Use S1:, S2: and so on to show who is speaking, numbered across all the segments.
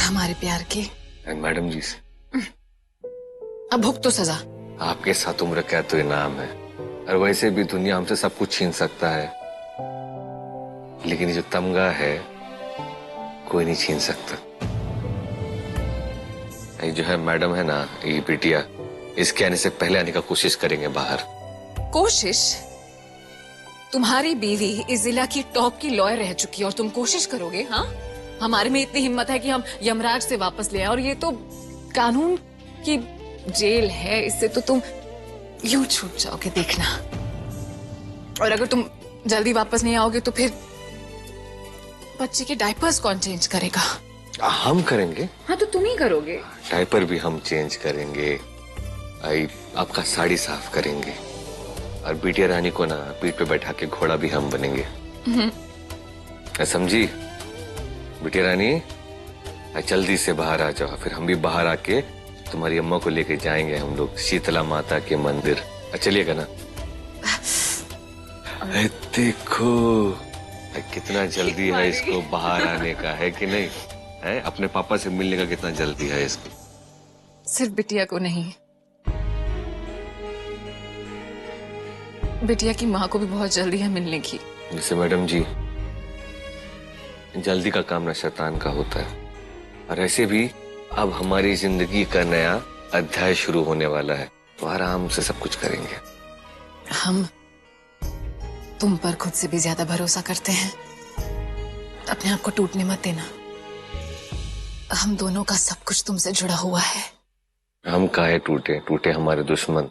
S1: हमारे प्यार की।
S2: मैडम जी से
S1: अब भुगतो तो सजा।
S2: आपके साथ उम्र क्या तो इनाम है, और वैसे भी दुनिया हमसे सब कुछ छीन सकता है, लेकिन ये जो तमगा है कोई नहीं छीन सकता। ये जो है मैडम है ना, ये बिटिया, इसके आने से पहले आने का कोशिश करेंगे बाहर।
S1: कोशिश? तुम्हारी बीवी इस जिला की टॉप की लॉयर रह चुकी है और तुम कोशिश करोगे? हाँ, हमारे में इतनी हिम्मत है कि हम यमराज से वापस ले आए, और ये तो कानून की जेल है, इससे तो तुम यूं छूट जाओगे, देखना। और अगर तुम जल्दी वापस नहीं आओगे तो फिर बच्चे के डायपर्स कौन चेंज करेगा?
S2: हम करेंगे।
S1: हाँ, तो तुम ही करोगे।
S2: डायपर भी हम चेंज करेंगे, आपका साड़ी साफ करेंगे, और बिटिया रानी को ना पीठ पे बैठा के घोड़ा भी हम बनेंगे। समझी बिटिया रानी? जल्दी से बाहर आ जाओ, फिर हम भी बाहर आके तुम्हारी अम्मा को लेके जाएंगे हम लोग शीतला माता के मंदिर। चलिएगा ना? देखो कितना जल्दी है इसको बाहर आने का, है कि नहीं? है अपने पापा से मिलने का कितना जल्दी है इसको।
S1: सिर्फ बिटिया को नहीं, बिटिया की माँ को भी बहुत जल्दी है मिलने की।
S2: जैसे मैडम जी, जल्दी का काम ना शैतान का होता है, और ऐसे भी अब हमारी जिंदगी का नया अध्याय शुरू होने वाला है, तो आराम से सब कुछ करेंगे।
S1: हम तुम पर खुद से भी ज्यादा भरोसा करते हैं, अपने आप को टूटने मत देना। हम दोनों का सब कुछ तुमसे जुड़ा हुआ है।
S2: हम काहे टूटे? टूटे हमारे दुश्मन।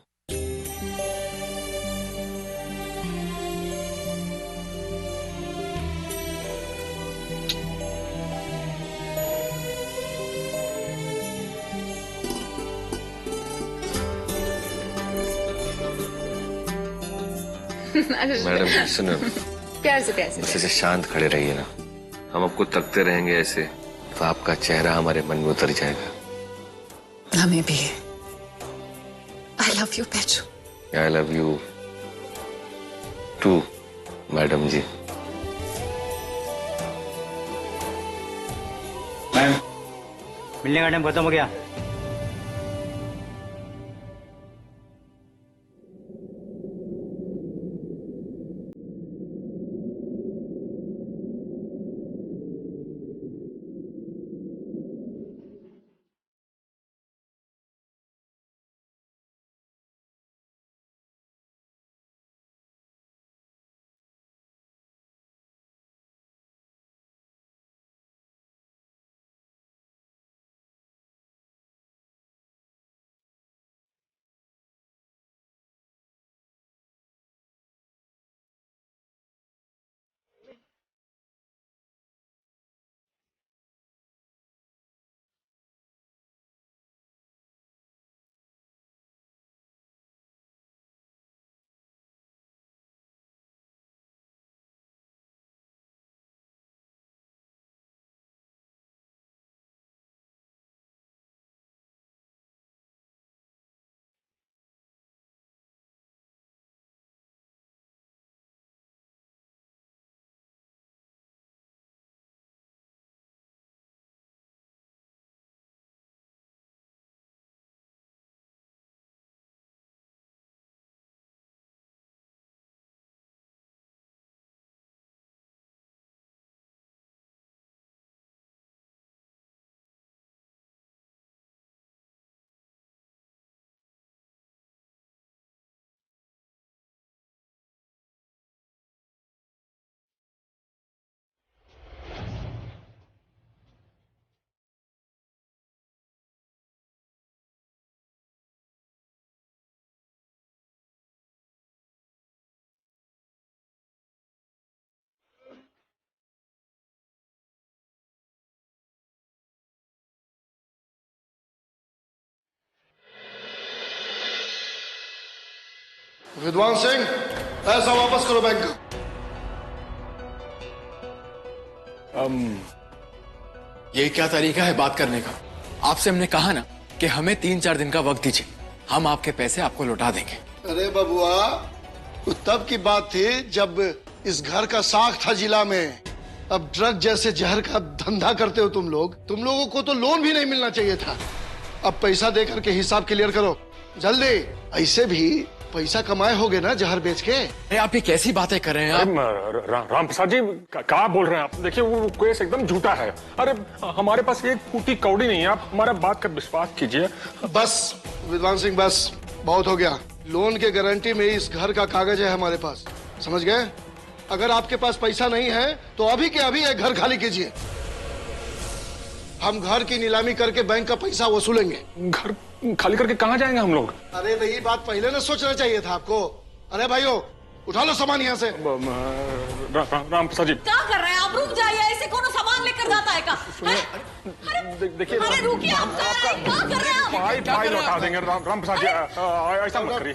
S2: मैडम जी सुनो,
S1: प्यार से
S2: ऐसे शांत खड़े रहिए ना, हम आपको तकते रहेंगे ऐसे तो आपका चेहरा हमारे मन में उतर जाएगा।
S1: हमें भी। I love you Pechu.
S2: I love you too madam ji.
S3: Ma'am, मिलने का टाइम खत्म हो गया।
S4: विद्वान सिंह, पैसा वापस करो बैंक का।
S5: ये क्या तरीका है बात करने का? आपसे हमने कहा ना कि हमें 3-4 दिन का वक्त दीजिए, हम आपके पैसे आपको लौटा देंगे।
S4: अरे बबुआ, वो तब की बात थी जब इस घर का साख था जिला में, अब ड्रग जैसे जहर का धंधा करते हो तुम लोग। तुम लोगों को तो लोन भी नहीं मिलना चाहिए था। अब पैसा दे करके हिसाब क्लियर करो जल्दी। ऐसे भी पैसा कमाए होगे ना जहर बेच के।
S5: अरे आप ये कैसी बातें कर रहे हैं आप?
S6: राम प्रसाद जी क्या बोल रहे हैं आप? देखिए वो केस एकदम झूठा है। अरे हमारे पास एक फूटी कौड़ी नहीं है, आप हमारा बात का विश्वास कीजिए।
S4: बस विद्वान सिंह बस, बहुत हो गया। लोन के गारंटी में इस घर का कागज है हमारे पास, समझ गए? अगर आपके पास पैसा नहीं है तो अभी के अभी एक घर खाली कीजिए। हम घर की नीलामी करके बैंक का पैसा वसूलेंगे।
S6: घर खाली करके कहाँ जाएंगे हम लोग?
S4: अरे तो ये बात पहले ना सोचना चाहिए था आपको। अरे भाइयों उठा लो सामान यहाँ से।
S6: राम प्रसाद जी
S1: क्या कर रहे हैं आप? रुक जाइए, ऐसे कौन सामान लेकर जाता है का?
S6: देखिए
S1: अरे रुकिए, आप क्या कर रहे हैं?
S6: फाइल लौटा देंगे। राम प्रसाद जी ऐसा मत करिए।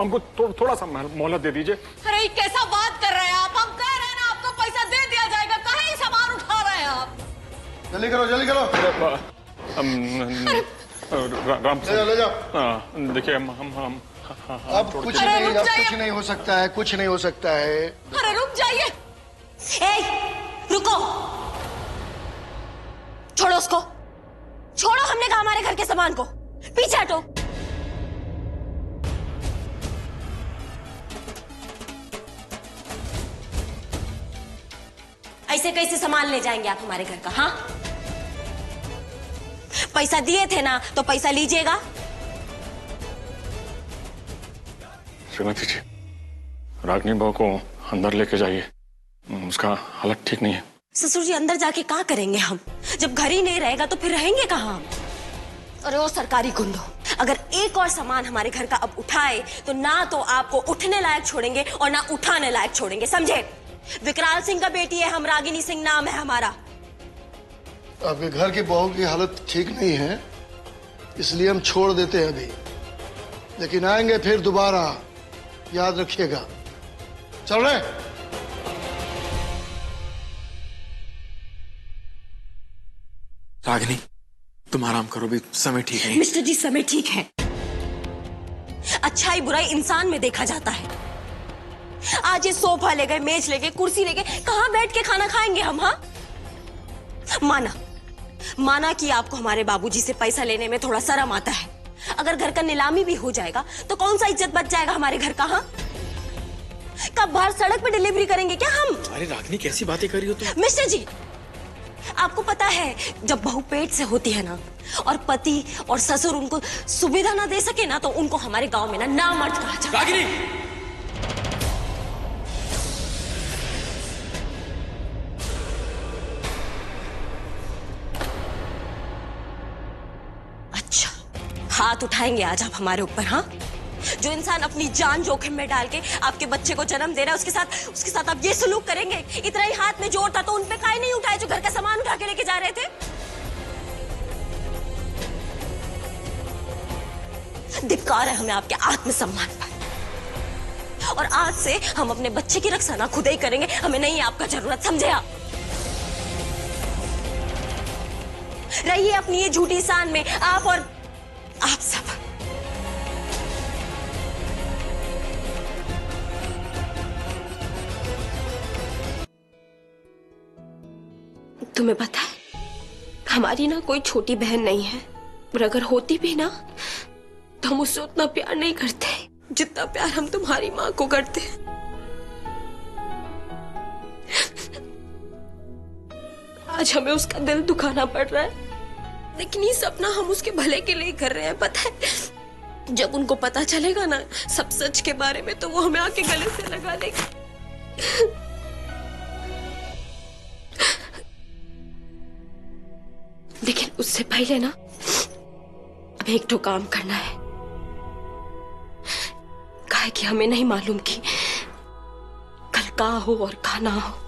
S6: हमको थोड़ा सा मोहलत दे दीजिए।
S1: अरे कैसा बात कर रहे हैं आप? हम कह रहे हैं ना आपको पैसा दे दिया जाएगा, कहाँ ही सामान उठा रहे हैं आप?
S4: जल्दी करो जल्दी करो।
S6: राम
S4: ले जाओ।
S6: देखिए हम
S4: अब कुछ नहीं, अब कुछ नहीं हो सकता है, कुछ नहीं हो सकता है।
S1: अरे रुक जाइए।
S7: रुको, छोड़ो उसको, छोड़ो। हमने कहा हमारे घर के सामान को। पीछे हटो। ऐसे कैसे सामान ले जाएंगे आप हमारे घर का? हाँ, पैसा दिए थे ना तो पैसा लीजिएगा।
S6: श्रीमती जी रागिनी बहू को अंदर लेके जाइए, उसका हालत ठीक नहीं है।
S7: ससुर जी अंदर जाके क्या करेंगे हम? जब घर ही नहीं रहेगा तो फिर रहेंगे कहाँ हम? अरे वो सरकारी गुंडो, अगर एक और सामान हमारे घर का अब उठाए तो ना तो आपको उठने लायक छोड़ेंगे और ना उठाने लायक छोड़ेंगे, समझे? विकराल सिंह का बेटी है हम, रागिनी सिंह नाम है हमारा।
S4: आपके घर की बहू की हालत ठीक नहीं है, इसलिए हम छोड़ देते हैं अभी, लेकिन आएंगे फिर दोबारा, याद रखिएगा। चल रहे?
S5: रागिनी तुम आराम करो, भी समय ठीक है।
S7: मिस्टर जी समय ठीक है। अच्छाई बुराई इंसान में देखा जाता है। आज ये सोफा ले गए, मेज ले गए, कुर्सी ले गए, कहां बैठ के खाना खाएंगे हम? हाँ, माना कि आपको हमारे बाबूजी से पैसा लेने में थोड़ा शर्म आता है। अगर घर का नीलामी भी हो जाएगा तो कौन सा इज्जत बच जाएगा हमारे घर का? हाँ, कब बाहर सड़क पे डिलीवरी करेंगे क्या हम?
S5: अरे रागिनी कैसी बातें कर रही हो तुम?
S7: मिस्टर जी आपको पता है जब बहू पेट से होती है ना और पति और ससुर उनको सुविधा ना दे सके ना तो उनको हमारे गांव में ना नामर्द कहा जाता है।
S5: रागिनी
S7: अच्छा, हाथ उठाएंगे आज आप हमारे ऊपर? हाँ, जो इंसान अपनी जान जोखिम में डाल के आपके बच्चे को जन्म दे रहा है उसके साथ आप ये सलूक करेंगे? इतना ही हाथ में जोर था तो उन पे काहे नहीं उठाए जो घर का सामान उठा के लेके जा रहे थे? धिक्कार है हमें आपके आत्मसम्मान पर। और आज से हम अपने बच्चे की रक्षा ना खुद ही करेंगे, हमें नहीं आपका जरूरत, समझे आप? रहिए अपनी ये झूठी शान में, आप और आप सब। तुम्हें पता है हमारी ना कोई छोटी बहन नहीं है, और अगर होती भी ना तो हम उससे उतना प्यार नहीं करते जितना प्यार हम तुम्हारी माँ को करते हैं। आज हमें उसका दिल दुखाना पड़ रहा है, लेकिन ये सपना हम उसके भले के लिए कर रहे हैं। पता है जब उनको पता चलेगा ना सब सच के बारे में तो वो हमें आके गले से लगा लेगी। लेकिन उससे पहले ना अब एक तो काम करना है, काहे कि हमें नहीं मालूम कि कल का हो और का ना हो।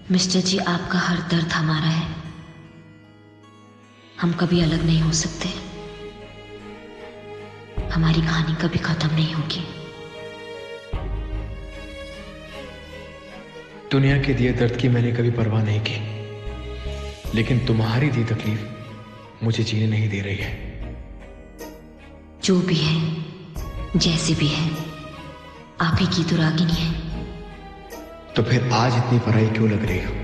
S8: मिस्टर जी, आपका हर दर्द हमारा है। हम कभी अलग नहीं हो सकते। हमारी कहानी कभी खत्म नहीं होगी।
S5: दुनिया के दिए दर्द की मैंने कभी परवाह नहीं की, लेकिन तुम्हारी दी तकलीफ मुझे जीने नहीं दे रही है।
S8: जो भी है, जैसे भी है, आप ही की तो रागिनी है।
S5: तो फिर आज इतनी पराई क्यों लग रही हो?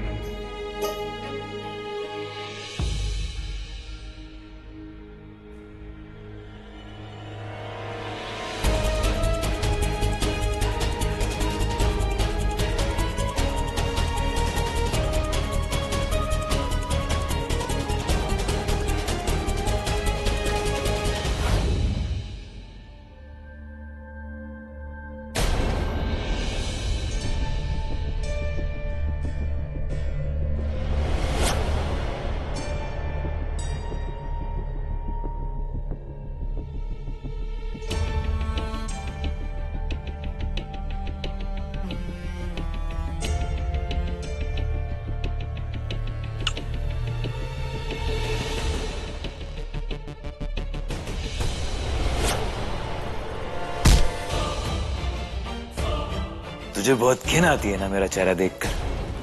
S9: तुझे बहुत घिन आती है ना मेरा चेहरा देखकर?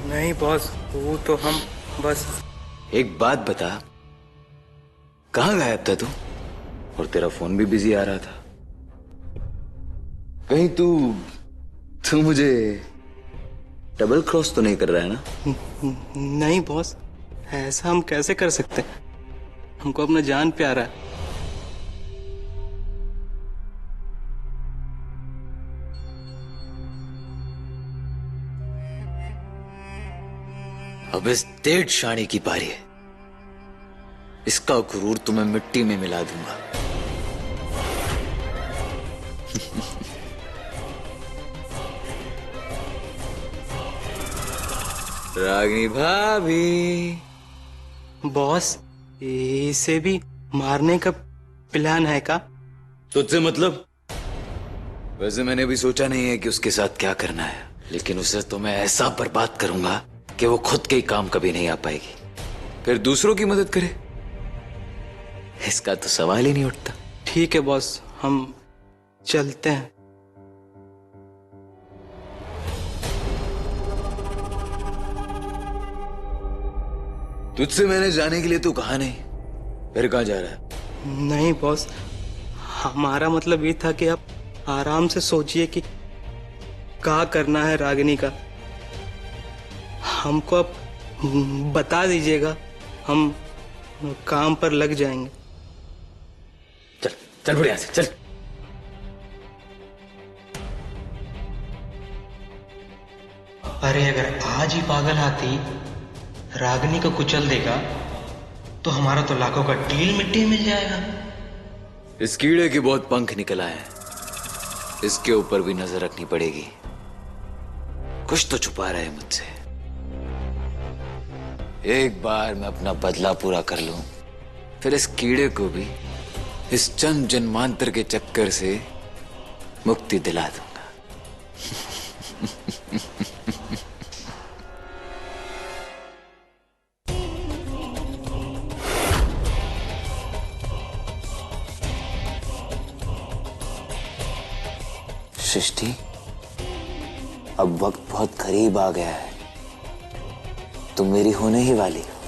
S3: नहीं बॉस, वो तो हम बस।
S9: एक बात बता, कहाँ गायब था तू? और तेरा फोन भी बिजी आ रहा था। कहीं तू मुझे डबल क्रॉस तो नहीं कर रहा है ना?
S3: नहीं बॉस, ऐसा हम कैसे कर सकते हैं? हमको अपना जान प्यारा है।
S9: अब इस डेढ़ शाणी की बारी है। इसका गुरूर तुम्हें मिट्टी में मिला दूंगा। रागिनी भाभी।
S3: बॉस, इसे भी मारने का प्लान है का?
S9: तुझसे मतलब? वैसे मैंने भी सोचा नहीं है कि उसके साथ क्या करना है, लेकिन उसे तो मैं ऐसा बर्बाद करूंगा कि वो खुद के ही काम कभी नहीं आ पाएगी, फिर दूसरों की मदद करे। इसका तो सवाल ही नहीं उठता।
S3: ठीक है बॉस, हम चलते हैं।
S9: तुझसे मैंने जाने के लिए तू कहा नहीं, फिर कहाँ जा रहा है?
S3: नहीं बॉस, हमारा मतलब ये था कि आप आराम से सोचिए कि क्या करना है रागिनी का। हमको अब बता दीजिएगा, हम काम पर लग जाएंगे।
S9: चल चल बढ़िया से चल।
S10: अरे अगर आज ही पागल हाथी रागिनी को कुचल देगा तो हमारा तो लाखों का डील मिट्टी मिल जाएगा।
S9: इस कीड़े के बहुत पंख निकल आए हैं, इसके ऊपर भी नजर रखनी पड़ेगी। कुछ तो छुपा रहा है मुझसे। एक बार मैं अपना बदला पूरा कर लूं, फिर इस कीड़े को भी इस जन्म जन्मांतर के चक्कर से मुक्ति दिला दूंगा। सृष्टि, अब वक्त बहुत करीब आ गया है। तुम मेरी होने ही वाली हो।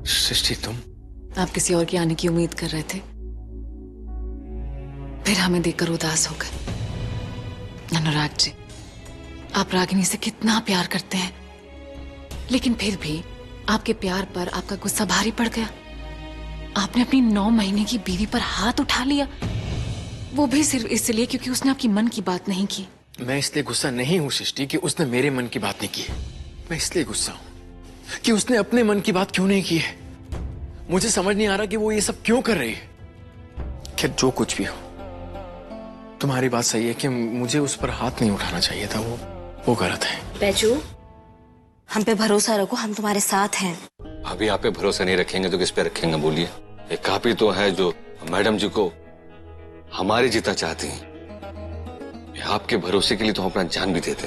S5: सृष्टि, तुम?
S1: आप किसी और के आने की उम्मीद कर रहे थे, फिर हमें देखकर उदास हो गए। अनुराग जी, आप रागिनी से कितना प्यार करते हैं, लेकिन फिर भी आपके प्यार पर आपका गुस्सा भारी पड़ गया। आपने अपनी 9 महीने की बीवी पर हाथ उठा लिया, वो भी सिर्फ इसलिए क्योंकि उसने आपकी मन की बात नहीं की।
S5: मैं इसलिए गुस्सा नहीं हूं सृष्टि कि उसने मेरे मन की बात नहीं की है। मैं इसलिए गुस्सा हूं कि उसने अपने मन की बात क्यों नहीं की है। मुझे समझ नहीं आ रहा कि वो ये सब क्यों कर रही है। खैर, जो कुछ भी हो, तुम्हारी बात सही है कि मुझे उस पर हाथ नहीं उठाना चाहिए था, वो गलत है।
S7: बैजू, हम पे भरोसा रखो, हम तुम्हारे साथ हैं।
S2: अभी आप पे भरोसा नहीं रखेंगे तो किस पे रखेंगे बोलिए? एक कापी तो है जो मैडम जी को हमारी जीता चाहती हैं। आपके भरोसे के लिए तो हम अपना जान भी देते।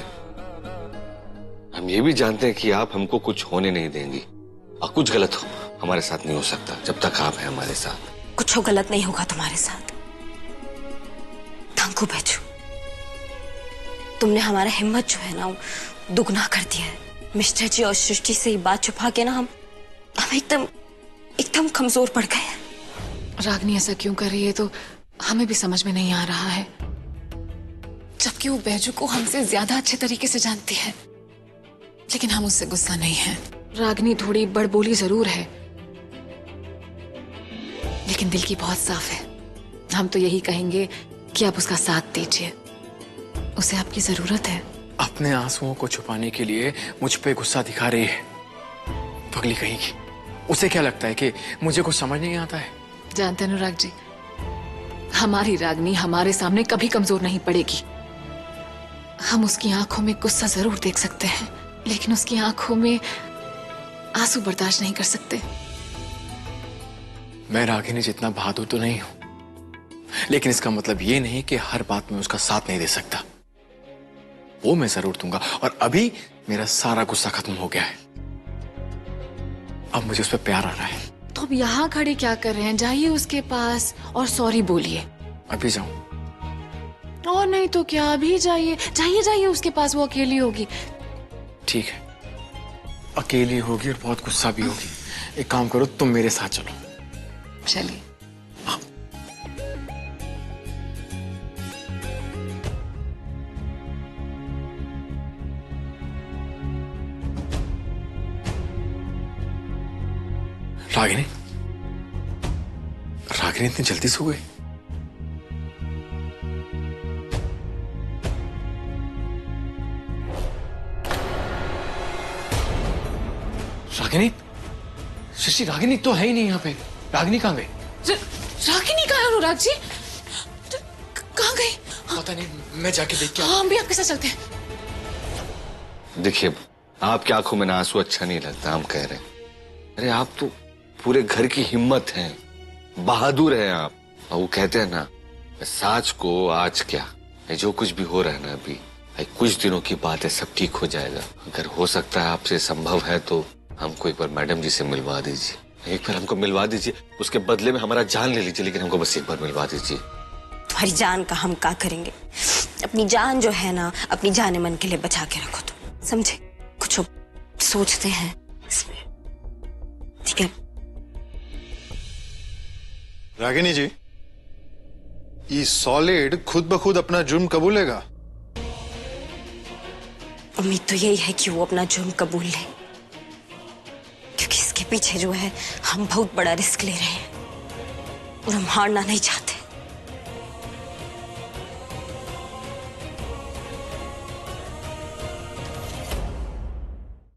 S2: हम ये भी जानते हैं कि आप हमको कुछ होने नहीं देंगी, और कुछ गलत हो हमारे साथ नहीं हो सकता जब तक आप हैं हमारे साथ।
S7: कुछ गलत नहीं होगा तुम्हारे साथ। थैंक यू बैजू, तुमने हमारा हिम्मत जो है ना वो दुगना कर दिया है। मिस्टर जी और सृष्टि से ये बात छुपा के ना हम एकदम कमजोर पड़ गए हैं।
S1: रागनी ऐसा क्यों कर रही है तो हमें भी समझ में नहीं आ रहा है, जबकि वो बैजू को हमसे ज्यादा अच्छे तरीके से जानती है। लेकिन हम उससे गुस्सा नहीं है। रागनी थोड़ी बड़बोली जरूर है, लेकिन दिल की बहुत साफ है। हम तो यही कहेंगे कि आप उसका साथ दीजिए, उसे आपकी जरूरत है।
S5: अपने आंसुओं को छुपाने के लिए मुझ पे गुस्सा दिखा रही है, पगली कहीं की। उसे क्या लगता है कि मुझे कुछ समझ नहीं आता है?
S1: जानते हैं अनुराग जी, हमारी रागनी हमारे सामने कभी कमजोर नहीं पड़ेगी। हम उसकी आंखों में गुस्सा जरूर देख सकते हैं, लेकिन उसकी आंखों में आंसू बर्दाश्त नहीं कर सकते।
S5: मैं रागिनी जितना बहादुर तो नहीं हूं, लेकिन इसका मतलब ये नहीं कि हर बात में उसका साथ नहीं दे सकता। वो मैं जरूर दूंगा, और अभी मेरा सारा गुस्सा खत्म हो गया है। अब मुझे उस पर प्यार आ रहा है।
S1: तो अब यहाँ खड़े क्या कर रहे हैं? जाइए उसके पास और सॉरी बोलिए।
S5: अभी जाऊं?
S1: और नहीं तो क्या, अभी जाइए जाइए उसके पास, वो अकेली होगी।
S5: ठीक है, अकेली होगी और बहुत गुस्सा भी होगी। एक काम करो, तुम मेरे साथ चलो।
S1: चलिए।
S5: रागिनी, रागिनी इतनी जल्दी सो गई? रागिनी, शशि, रागिनी तो है ही नहीं यहाँ पे। रागिनी कहाँ गई?
S1: रागिनी कहाँ है अनुराग जी? कहाँ गई?
S5: पता नहीं, मैं जाके देख के।
S1: हाँ, हम भी आपके साथ चलते हैं।
S2: देखिए, आपकी आंखों में ना आंसू अच्छा नहीं लगता, हम कह रहे हैं। अरे आप तो पूरे घर की हिम्मत हैं, बहादुर हैं आप। और वो कहते हैं ना, साज को आज क्या, जो कुछ भी हो रहा है ना अभी, कुछ दिनों की बात है, सब ठीक हो जाएगा। अगर हो सकता है आपसे संभव है तो हमको एक बार मैडम जी से मिलवा दीजिए। एक बार हमको मिलवा दीजिए, उसके बदले में हमारा जान ले लीजिए, लेकिन हमको बस एक बार मिलवा दीजिए।
S7: तुम्हारी जान का हम क्या करेंगे? अपनी जान जो है ना, अपनी जाने मन के लिए बचा के रखो, तुम समझे? कुछ सोचते हैं इसमें, ठीक है?
S11: रागिनी जी, ये सॉलिड खुद ब खुद अपना जुर्म कबूलेगा?
S7: उम्मीद तो यही है कि वो अपना जुर्म कबूल ले, क्योंकि इसके पीछे जो है हम बहुत बड़ा रिस्क ले रहे हैं और हम हारना नहीं चाहते।